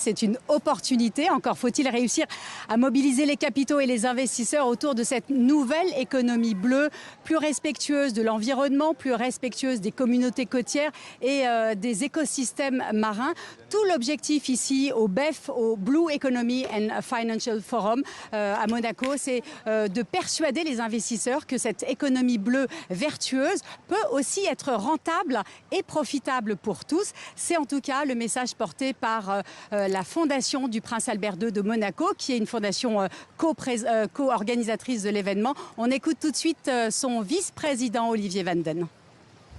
C'est une opportunité, encore faut-il réussir à mobiliser les capitaux et les investisseurs autour de cette nouvelle économie bleue, plus respectueuse de l'environnement, plus respectueuse des communautés côtières et des écosystèmes marins. Tout l'objectif ici au BEF, au Blue Economy and Financial Forum à Monaco, c'est de persuader les investisseurs que cette économie bleue vertueuse peut aussi être rentable et profitable pour tous. C'est en tout cas le message porté par la fondation du Prince Albert II de Monaco, qui est une fondation co-organisatrice de l'événement. On écoute tout de suite son vice-président Olivier Vanden.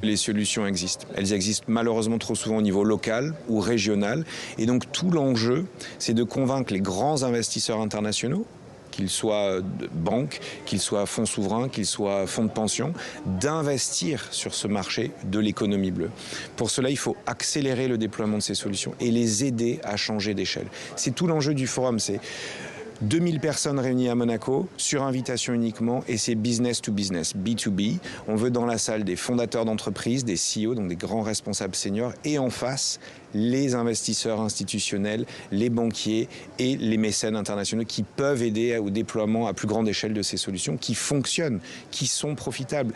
Les solutions existent. Elles existent malheureusement trop souvent au niveau local ou régional. Et donc tout l'enjeu, c'est de convaincre les grands investisseurs internationaux, qu'ils soient banques, qu'ils soient fonds souverains, qu'ils soient fonds de pension, d'investir sur ce marché de l'économie bleue. Pour cela, il faut accélérer le déploiement de ces solutions et les aider à changer d'échelle. C'est tout l'enjeu du forum, c'est 2000 personnes réunies à Monaco, sur invitation uniquement, et c'est business to business, B2B. On veut dans la salle des fondateurs d'entreprises, des CEO, donc des grands responsables seniors, et en face, les investisseurs institutionnels, les banquiers et les mécènes internationaux qui peuvent aider au déploiement à plus grande échelle de ces solutions qui fonctionnent, qui sont profitables.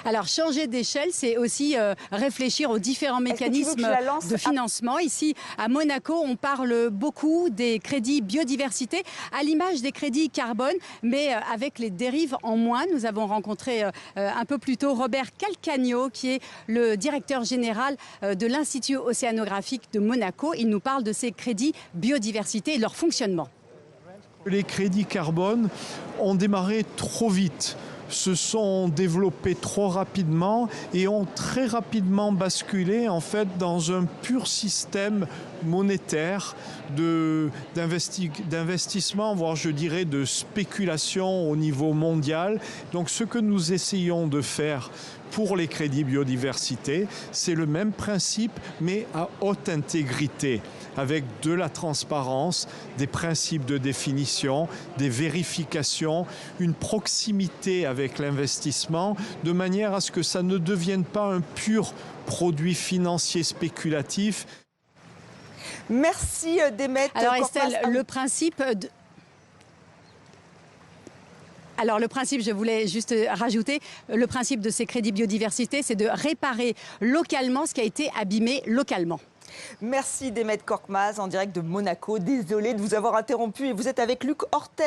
Alors, changer d'échelle, c'est aussi réfléchir aux différents mécanismes de financement. Ici, à Monaco, on parle beaucoup des crédits biodiversité, à l'image des crédits carbone, mais avec les dérives en moins. Nous avons rencontré un peu plus tôt Robert Calcagno, qui est le directeur général de l'Institut océanographique de Monaco. Il nous parle de ces crédits biodiversité et de leur fonctionnement. Les crédits carbone ont démarré trop vite, se sont développés trop rapidement et ont très rapidement basculé en fait dans un pur système monétaire d'investissement, voire je dirais de spéculation au niveau mondial. Donc ce que nous essayons de faire pour les crédits biodiversité, c'est le même principe mais à haute intégrité, avec de la transparence, des principes de définition, des vérifications, une proximité avec l'investissement, de manière à ce que ça ne devienne pas un pur produit financier spéculatif. Merci Démet. Alors Estelle, le principe je voulais juste rajouter, le principe de ces crédits biodiversité, c'est de réparer localement ce qui a été abîmé localement. Merci Démet Korkmaz en direct de Monaco. Désolée de vous avoir interrompu et vous êtes avec Luc Hortel.